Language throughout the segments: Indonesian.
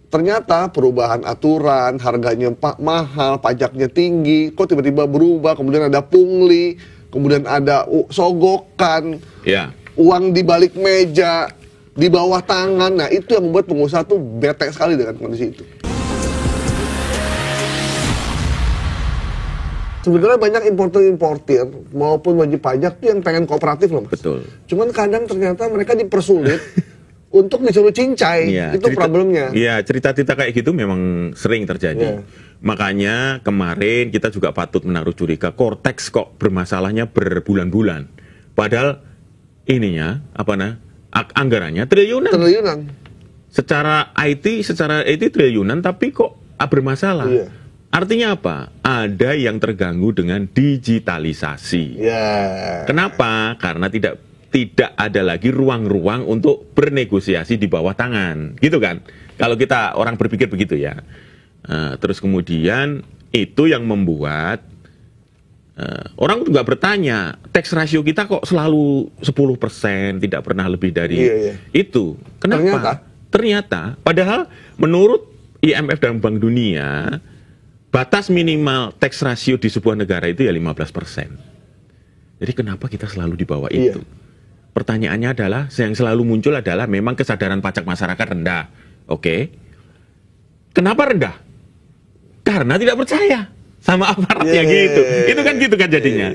ternyata perubahan aturan, harganya mahal, pajaknya tinggi, kok tiba-tiba berubah, kemudian ada pungli, kemudian ada sogokan, uang di balik meja, di bawah tangan. Nah, itu yang membuat pengusaha tuh bete sekali dengan kondisi itu. Sebenarnya banyak importer maupun wajib pajak tuh yang pengen kooperatif loh, Mas. Betul. Cuman kadang ternyata mereka dipersulit untuk disuruh cincai, itu problemnya. Iya, cerita-cerita kayak gitu memang sering terjadi. Makanya kemarin kita juga patut menaruh curiga, Cortex kok bermasalahnya berbulan-bulan. Padahal ininya, anggarannya triliunan. Secara IT triliunan, tapi kok bermasalah. Artinya apa? Ada yang terganggu dengan digitalisasi. Kenapa? Karena tidak ada lagi ruang-ruang untuk bernegosiasi di bawah tangan, gitu kan? Kalau kita orang berpikir begitu ya. Terus kemudian itu yang membuat orang juga bertanya, tax ratio kita kok selalu 10%, tidak pernah lebih dari itu. Kenapa? Ternyata, padahal menurut IMF dan Bank Dunia, batas minimal tax ratio di sebuah negara itu ya 15%. Jadi kenapa kita selalu di bawah itu? Pertanyaannya adalah, yang selalu muncul adalah memang kesadaran pajak masyarakat rendah. Oke. Kenapa rendah? Karena tidak percaya sama aparatnya gitu. Itu kan gitu kan jadinya.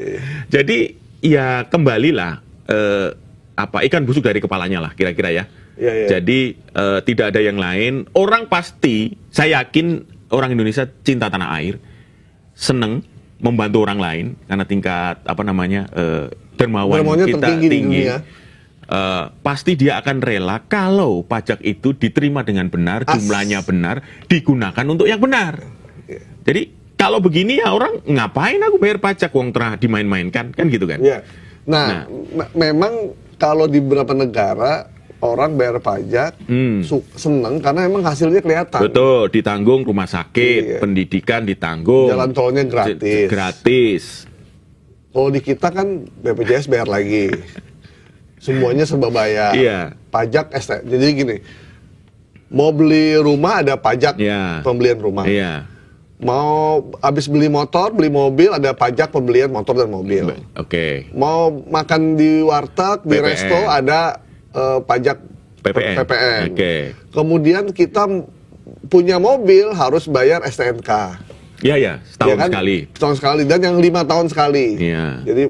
Jadi ya kembalilah ikan busuk dari kepalanya lah kira-kira ya. Jadi tidak ada yang lain. Orang pasti, saya yakin orang Indonesia cinta tanah air, seneng membantu orang lain karena tingkat dermawan kita tinggi. Pasti dia akan rela kalau pajak itu diterima dengan benar, jumlahnya benar, digunakan untuk yang benar. Jadi kalau begini ya orang ngapain aku bayar pajak, uang tengah dimain-mainkan, kan gitu kan? Nah, memang kalau di beberapa negara orang bayar pajak seneng karena memang hasilnya kelihatan. Betul, ditanggung rumah sakit, pendidikan ditanggung, jalan tolnya gratis. Kalau di kita kan BPJS bayar lagi, semuanya serba bayar. Pajak jadi gini, mau beli rumah ada pajak pembelian rumah. Mau habis beli motor, beli mobil ada pajak pembelian motor dan mobil. Mau makan di warteg, di resto ada pajak PPN. Kemudian kita punya mobil harus bayar STNK. Setahun sekali. Setahun sekali, dan yang 5 tahun sekali. Jadi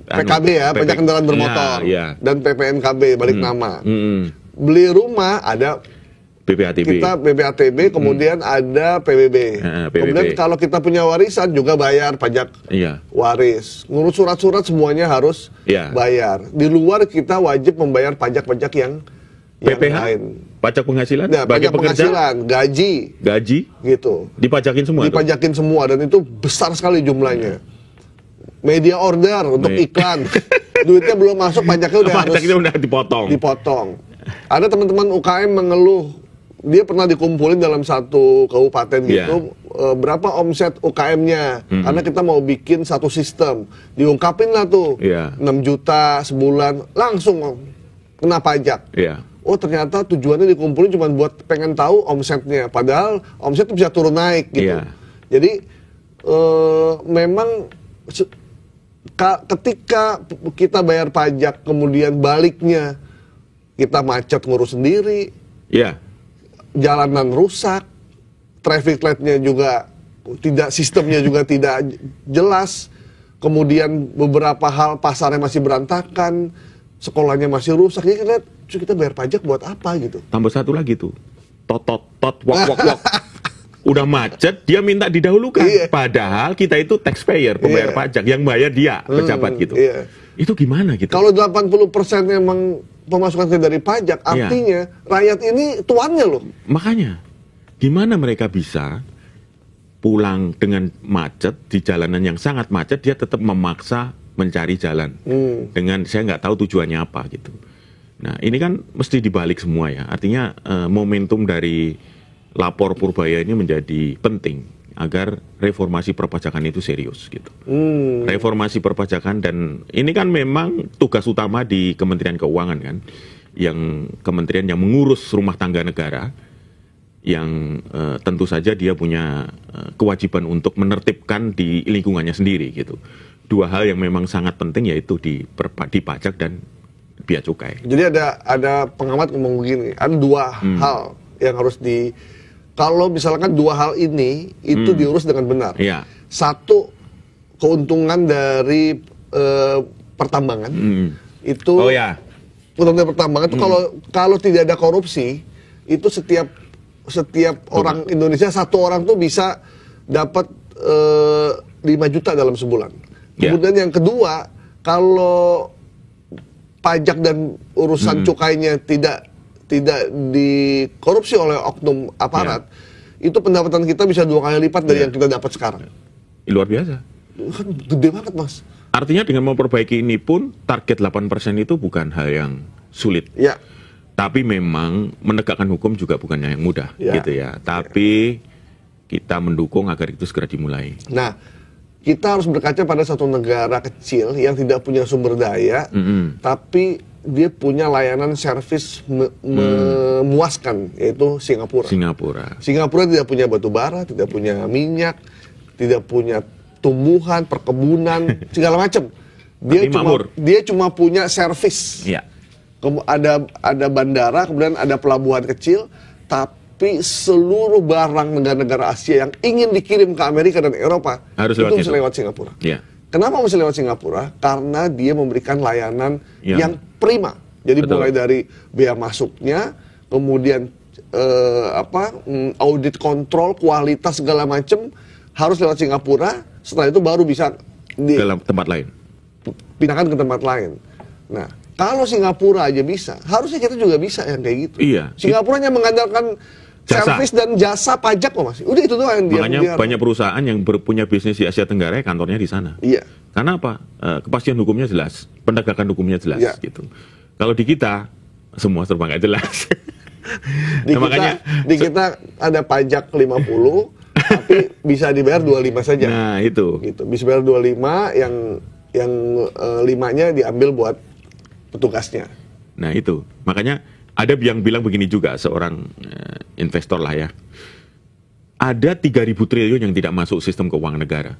PKB ya, pajak kendaraan bermotor. Dan PPNKB, balik nama. Beli rumah ada BPATB. Kita BPATB, kemudian ada PBB. Kemudian kalau kita punya warisan juga bayar pajak waris. Ngurus surat-surat semuanya harus bayar. Di luar kita wajib membayar pajak-pajak yang lain. Pajak penghasilan? Pajak penghasilan, gaji. Gitu. Dipajakin semua? Dipajakin semua, dan itu besar sekali jumlahnya. Media order untuk iklan. Duitnya belum masuk, pajaknya udah dipotong. Ada teman-teman UKM mengeluh, dia pernah dikumpulin dalam satu kabupaten gitu, berapa omset UKM-nya, karena kita mau bikin satu sistem, diungkapin lah tuh, 6 juta sebulan, langsung kena pajak. Oh ternyata tujuannya dikumpulin cuma buat pengen tahu omsetnya, padahal omset itu bisa turun naik gitu. Jadi memang ketika kita bayar pajak, kemudian baliknya kita macet ngurus sendiri, jalanan rusak, traffic light-nya juga tidak, sistemnya juga tidak jelas, kemudian beberapa hal pasarnya masih berantakan, sekolahnya masih rusak. Jadi kita bayar pajak buat apa gitu? Tambah satu lagi tuh, wak. Udah macet, dia minta didahulukan. Padahal kita itu taxpayer, pembayar pajak, yang bayar dia, pejabat gitu. Itu gimana gitu? Kalau 80% memang pemasukan dari pajak, artinya rakyat ini tuannya loh. Makanya, gimana mereka bisa pulang dengan macet, di jalanan yang sangat macet, dia tetap memaksa mencari jalan. Dengan saya nggak tahu tujuannya apa gitu. Nah, ini kan mesti dibalik semua ya. Artinya momentum dari lapor Purbaya ini menjadi penting agar reformasi perpajakan itu serius gitu. Reformasi perpajakan, dan ini kan memang tugas utama di Kementerian Keuangan kan. yang kementerian yang mengurus rumah tangga negara, yang tentu saja dia punya kewajiban untuk menertibkan di lingkungannya sendiri gitu. Dua hal yang memang sangat penting yaitu di pajak dan bea cukai. Jadi ada pengamat ngomong begini, ada dua hal yang harus kalau misalkan dua hal ini itu diurus dengan benar. Yeah. Satu, keuntungan dari pertambangan itu. Oh ya. Keuntungan dari pertambangan itu kalau tidak ada korupsi, itu setiap orang Indonesia, satu orang tuh bisa dapat 5 juta dalam sebulan. Kemudian yang kedua, kalau pajak dan urusan cukainya tidak dikorupsi oleh oknum aparat, itu pendapatan kita bisa 2 kali lipat dari yang kita dapat sekarang. Luar biasa. Kan gede banget, Mas. Artinya dengan memperbaiki ini pun target 8% itu bukan hal yang sulit. Ya. Tapi memang menegakkan hukum juga bukannya yang mudah, gitu ya. Tapi kita mendukung agar itu segera dimulai. Nah, kita harus berkaca pada satu negara kecil yang tidak punya sumber daya, tapi dia punya layanan servis memuaskan, yaitu Singapura. Singapura tidak punya batu bara, tidak punya minyak, tidak punya tumbuhan, perkebunan, segala macam. Dia cuma punya servis. Ya. Ada bandara, kemudian ada pelabuhan kecil, tapi seluruh barang negara-negara Asia yang ingin dikirim ke Amerika dan Eropa itu mesti lewat Singapura. Ya. Kenapa mesti lewat Singapura? Karena dia memberikan layanan yang prima. Jadi mulai dari bea masuknya, kemudian audit kontrol, kualitas segala macam harus lewat Singapura. Setelah itu baru bisa ke tempat lain. Pindahkan ke tempat lain. Nah, kalau Singapura aja bisa, harusnya kita juga bisa yang kayak gitu. Iya. Singapura hanya mengandalkan servis dan jasa pajak kok, Mas. Udah itu doang yang dia. Makanya banyak perusahaan yang punya bisnis di Asia Tenggara kantornya di sana. Iya. Karena apa? Kepastian hukumnya jelas, penegakan hukumnya jelas gitu. Kalau di kita semua serba nggak jelas. Di kita ada pajak 50, tapi bisa dibayar 25 saja. Nah, itu. Gitu. Bisa bayar 25, yang 5-nya diambil buat petugasnya. Nah, itu. Makanya ada yang bilang begini juga, seorang investor lah ya. Ada 3.000 triliun yang tidak masuk sistem keuangan negara.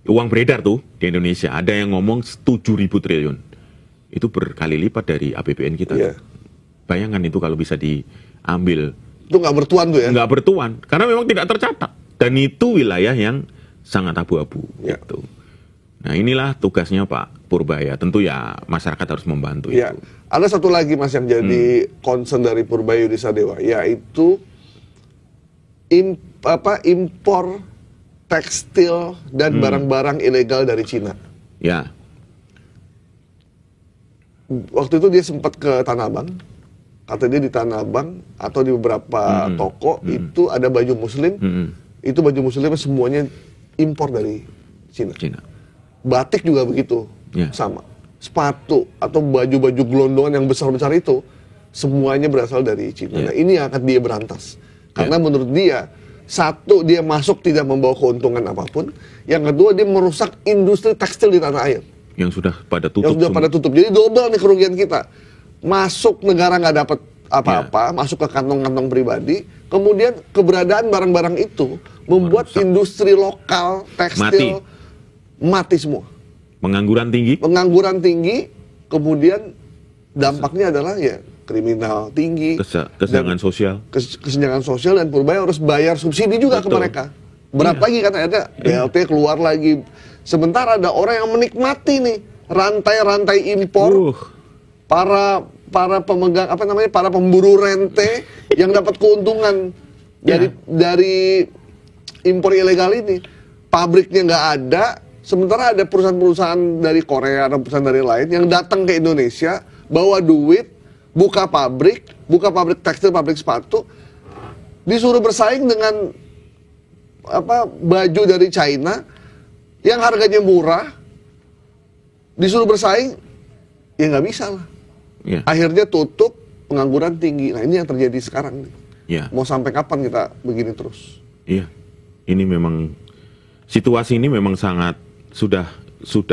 Uang beredar tuh di Indonesia. Ada yang ngomong 7.000 triliun. Itu berkali lipat dari APBN kita. Yeah. Bayangkan itu kalau bisa diambil. Itu nggak bertuan tuh ya? Nggak bertuan, karena memang tidak tercatat. Dan itu wilayah yang sangat abu-abu. Yeah. Gitu. Nah, inilah tugasnya Pak Purbaya. Tentu ya masyarakat harus membantu itu. Ada satu lagi, Mas, yang jadi concern dari Purbaya Yudi Sadewa, yaitu impor tekstil dan barang-barang ilegal dari Cina. Ya. Waktu itu dia sempat ke Tanah Abang. Kata dia di Tanah Abang atau di beberapa toko itu ada baju muslim. Itu baju muslim semuanya impor dari Cina. Batik juga begitu, sama. Sepatu atau baju-baju gelondongan yang besar-besar itu semuanya berasal dari Cina. Nah, ini yang akan dia berantas. Karena menurut dia, satu, dia masuk tidak membawa keuntungan apapun. Yang kedua, dia merusak industri tekstil di tanah air. Yang sudah pada tutup. Jadi double nih kerugian kita. Masuk negara nggak dapat apa-apa, masuk ke kantong-kantong pribadi. Kemudian keberadaan barang-barang itu membuat industri lokal tekstil mati semua. Pengangguran tinggi, kemudian dampaknya adalah ya kriminal tinggi, kesenjangan sosial, dan Purbaya harus bayar subsidi juga ke mereka. Berat lagi kan, ada BLT keluar lagi. Sementara ada orang yang menikmati nih rantai-rantai impor, para pemegang para pemburu rente yang dapat keuntungan dari impor ilegal ini. Pabriknya nggak ada. Sementara ada perusahaan-perusahaan dari Korea dan perusahaan dari lain yang datang ke Indonesia, bawa duit, buka pabrik tekstil, pabrik sepatu, disuruh bersaing dengan baju dari China yang harganya murah, disuruh bersaing, ya nggak bisa lah. Akhirnya tutup, pengangguran tinggi. Nah, ini yang terjadi sekarang nih. Mau sampai kapan kita begini terus? Iya, ini memang situasi ini memang sudah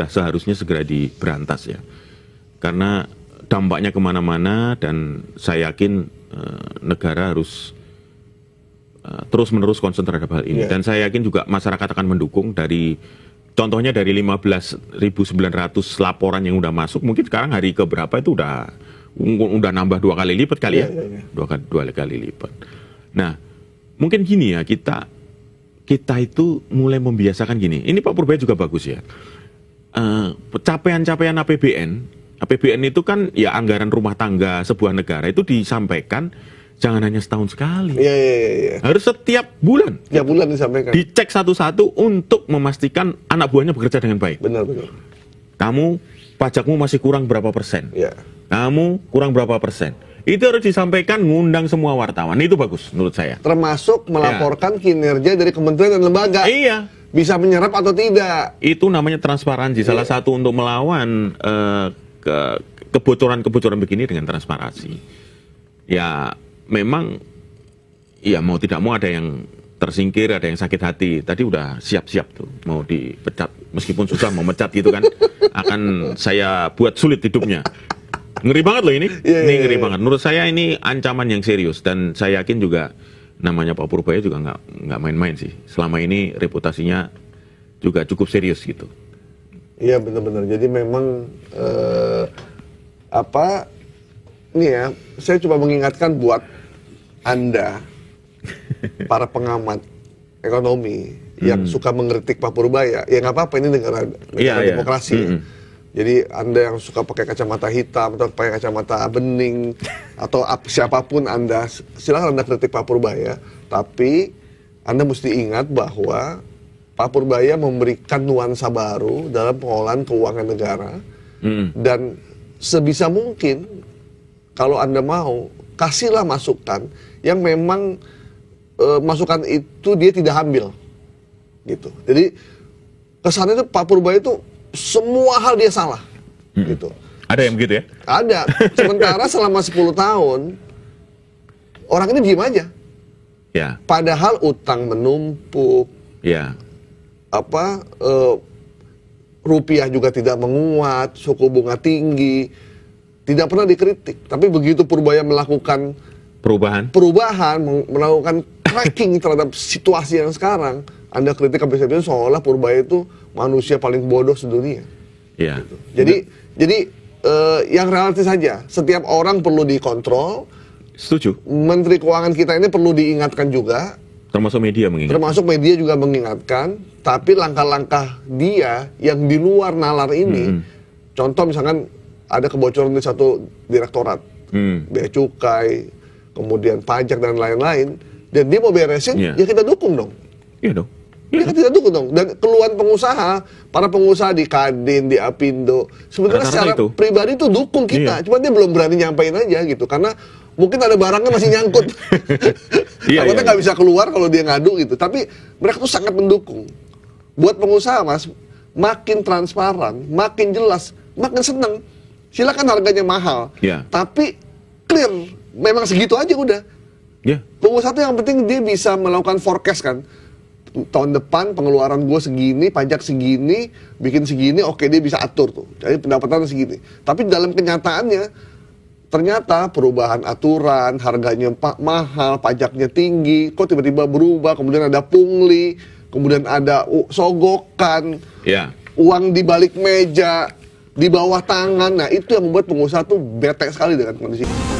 seharusnya segera diberantas ya. Karena dampaknya kemana-mana, dan saya yakin negara harus terus-menerus concern terhadap hal ini. Dan saya yakin juga masyarakat akan mendukung. Contohnya dari 15.900 laporan yang udah masuk, mungkin sekarang hari keberapa itu udah nambah 2 kali lipat kali ya. 2 kali lipat. Nah, mungkin gini ya, kita itu mulai membiasakan gini. Ini Pak Purbaya juga bagus ya. Capaian-capaian APBN itu kan ya anggaran rumah tangga sebuah negara itu disampaikan jangan hanya setahun sekali. Iya. Harus setiap bulan. Setiap bulan disampaikan. Dicek satu-satu untuk memastikan anak buahnya bekerja dengan baik. Benar. Kamu pajakmu masih kurang berapa persen? Iya. Kamu kurang berapa persen? Itu harus disampaikan, ngundang semua wartawan. Itu bagus menurut saya. Termasuk melaporkan kinerja dari kementerian dan lembaga. Iya. Bisa menyerap atau tidak. Itu namanya transparansi. Salah satu untuk melawan kebocoran-kebocoran begini dengan transparansi. Ya, memang ya mau tidak mau ada yang tersingkir, ada yang sakit hati. Tadi udah siap-siap tuh mau dipecat, meskipun susah mau mecat gitu kan. Akan saya buat sulit hidupnya. Ngeri banget loh ini. Ini ngeri banget. Menurut saya ini ancaman yang serius, dan saya yakin juga namanya Pak Purbaya juga nggak main-main sih. Selama ini reputasinya juga cukup serius gitu. Iya, benar-benar. Jadi memang ini ya, saya coba mengingatkan buat Anda, para pengamat ekonomi yang suka mengkritik Pak Purbaya, ya nggak apa-apa, ini negara demokrasi. Ya. Jadi Anda yang suka pakai kacamata hitam atau pakai kacamata bening atau siapapun Anda, silakan Anda kritik Pak Purbaya, tapi Anda mesti ingat bahwa Pak Purbaya memberikan nuansa baru dalam pengelolaan keuangan negara, dan sebisa mungkin kalau Anda mau, kasihlah masukan yang memang masukan itu dia tidak ambil, gitu. Jadi kesannya itu Pak Purbaya itu semua hal dia salah, gitu. Ada yang begitu ya? Ada. Sementara selama 10 tahun orang ini diem aja. Ya. Padahal utang menumpuk. Ya. Rupiah juga tidak menguat, suku bunga tinggi, tidak pernah dikritik. Tapi begitu Purbaya melakukan perubahan, melakukan tracking terhadap situasi yang sekarang, Anda kritik habis-habisan seolah Purbaya itu manusia paling bodoh sedunia. Iya. Gitu. Jadi yang realistis saja. Setiap orang perlu dikontrol. Setuju. Menteri Keuangan kita ini perlu diingatkan juga. Termasuk media mengingatkan. Termasuk media juga mengingatkan. Tapi langkah-langkah dia yang di luar nalar ini, contoh misalkan ada kebocoran di satu direktorat, bea cukai, kemudian pajak dan lain-lain, dan dia mau beresin, ya kita dukung dong. Iya dong. Ya kita dukung dong. Dan keluhan pengusaha, para pengusaha di Kadin, di Apindo, sebenarnya secara pribadi itu dukung kita. Cuma dia belum berani nyampein aja gitu, karena mungkin ada barangnya masih nyangkut. Takutnya nggak bisa keluar kalau dia ngadu gitu. Tapi mereka tuh sangat mendukung. Buat pengusaha, Mas, makin transparan, makin jelas, makin seneng. Silakan harganya mahal, tapi clear, memang segitu aja udah. Pengusaha tuh yang penting dia bisa melakukan forecast kan. Tahun depan pengeluaran gue segini, pajak segini, bikin segini, oke dia bisa atur tuh. Jadi pendapatan segini. Tapi dalam kenyataannya, ternyata perubahan aturan, harganya mahal, pajaknya tinggi, kok tiba-tiba berubah, kemudian ada pungli, kemudian ada sogokan, uang di balik meja, di bawah tangan. Nah itu yang membuat pengusaha tuh bete sekali dengan kondisi ini.